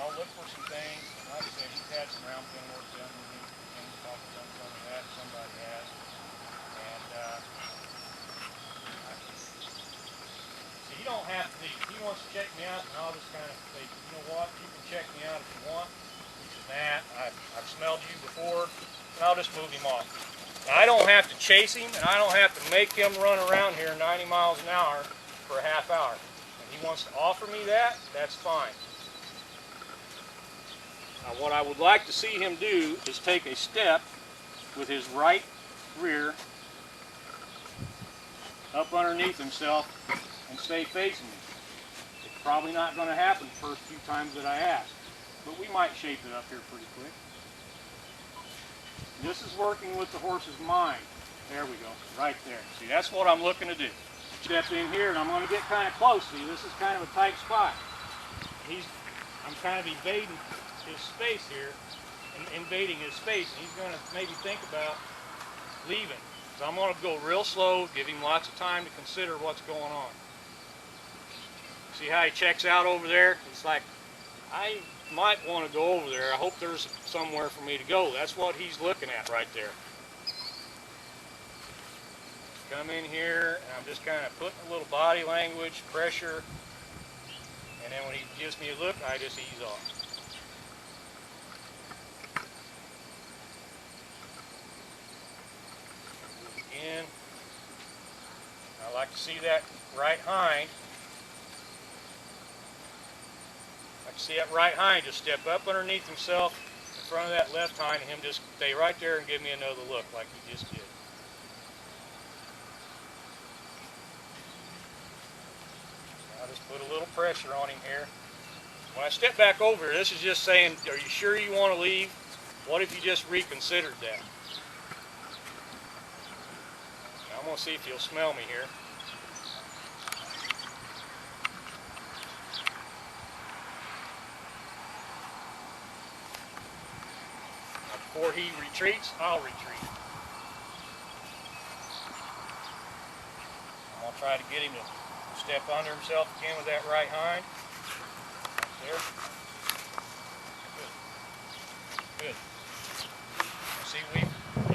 I'll look for some things. Like I said, he's had some round pin work done with him. He's probably done some of that. Somebody has. And so you don't have to leave. If he wants to check me out, and I'll just kind of say, you know what, you can check me out if you want. He says, nah, I've smelled you before, and I'll just move him off. Now, I don't have to chase him, and I don't have to make him run around here 90 miles an hour for a half hour. If he wants to offer me that, that's fine. Now, what I would like to see him do is take a step with his right rear up underneath himself and stay facing me. It's probably not going to happen the first few times that I ask, but we might shape it up here pretty quick. This is working with the horse's mind. There we go, right there. See, that's what I'm looking to do. Step in here, and I'm going to get kind of close. See, this is kind of a tight spot. I'm kind of evading his space here, and invading his space, and he's going to maybe think about leaving. So I'm going to go real slow, give him lots of time to consider what's going on. See how he checks out over there? It's like, I might want to go over there. I hope there's somewhere for me to go. That's what he's looking at right there. Come in here, and I'm just kind of putting a little body language, pressure, and then when he gives me a look, I just ease off. Again, I like to see that right hind. I can see that right hind just step up underneath himself in front of that left hind, and him just stay right there and give me another look like he just did. I'll just put a little pressure on him here. When I step back over here, this is just saying, are you sure you want to leave? What if you just reconsidered that? Now, I'm going to see if he'll smell me here. Before he retreats, I'll retreat. I'm going to try to get him to step under himself again with that right hind. Right there. Good. Good. See,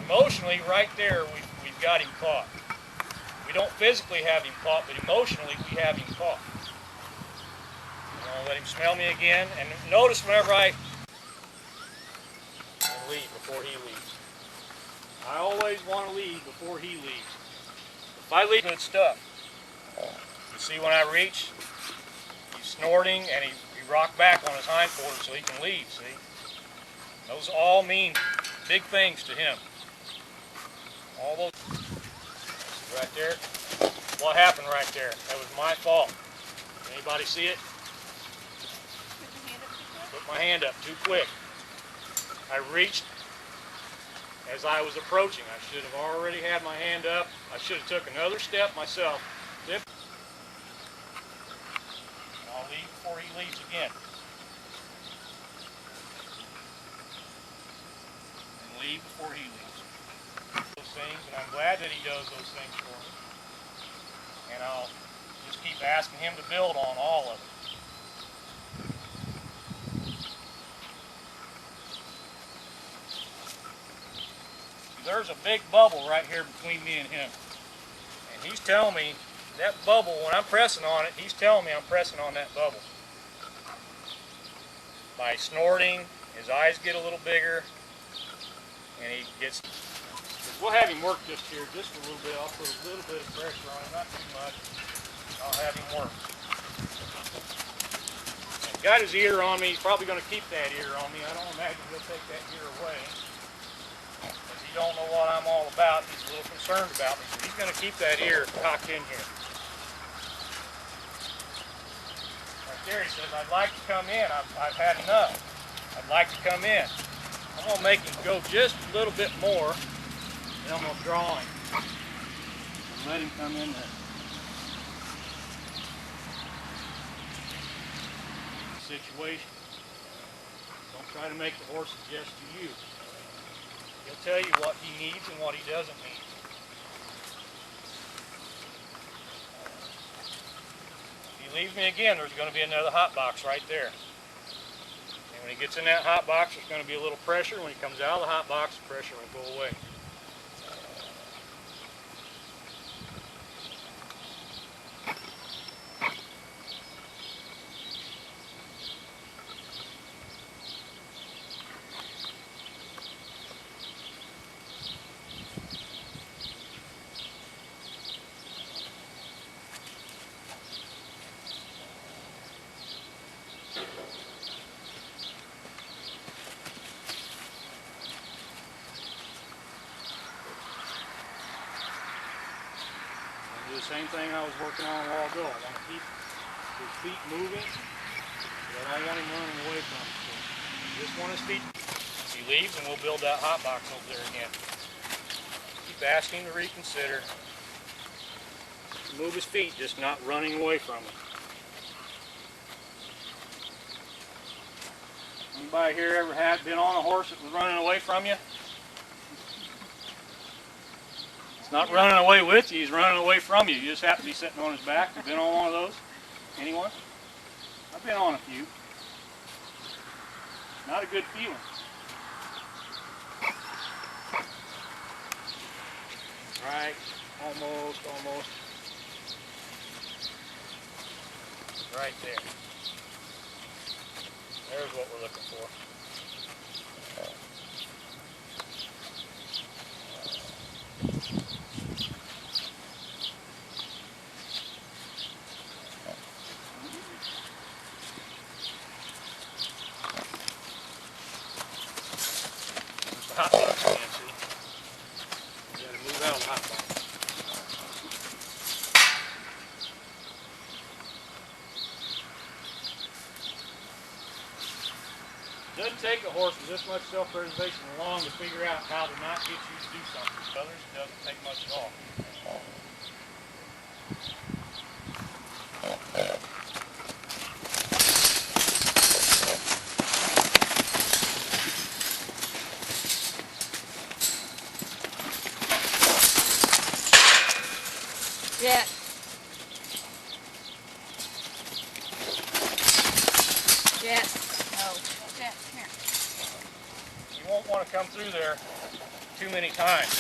emotionally, right there, we've got him caught. We don't physically have him caught, but emotionally, we have him caught. I'm going to let him smell me again, and notice whenever I leave before he leaves. I always want to leave before he leaves. If I leave good stuff, you see when I reach, he's snorting and he rocked back on his hindquarters so he can leave, see? Those all mean big things to him. All those, right there, what happened right there? That was my fault. Anybody see it? Put my hand up too quick. I reached as I was approaching. I should have already had my hand up. I should have took another step myself. Zip. I'll leave before he leaves again. And leave before he leaves. Those things, and I'm glad that he does those things for me. And I'll just keep asking him to build on all of it. There's a big bubble right here between me and him. And he's telling me that bubble, when I'm pressing on it, he's telling me I'm pressing on that bubble. By snorting, his eyes get a little bigger, and he gets... We'll have him work just here, just a little bit. I'll put a little bit of pressure on him, not too much. I'll have him work. He's got his ear on me. He's probably going to keep that ear on me. I don't imagine he'll take that ear away. He don't know what I'm all about. He's a little concerned about me, so he's going to keep that ear cocked in here. Right there, he says, I'd like to come in. I've had enough. I'd like to come in. I'm going to make him go just a little bit more, and I'm going to draw him. And let him come in there. Situation. Don't try to make the horse suggest to you. He'll tell you what he needs and what he doesn't need. If he leaves me again, there's going to be another hot box right there. When he gets in that hot box, there's going to be a little pressure. When he comes out of the hot box, the pressure will go away. The same thing I was working on a while ago. I want to keep his feet moving, but I don't want him running away from it. So just want his feet. As he leaves, and we'll build that hot box over there again. Keep asking him to reconsider. Move his feet, just not running away from it. Anybody here ever been on a horse that was running away from you? It's not running away with you, he's running away from you. You just happen to be sitting on his back. You've been on one of those? Anyone? I've been on a few. Not a good feeling. Right, almost. Right there. There's what we're looking for. Hot box again, see? You gotta move out of the hot box. It doesn't take a horse with this much self-preservation long to figure out how to not get you to do something. For others, it doesn't take much at all. Yeah. Yeah. No. Yeah. Come here. You won't want to come through there too many times.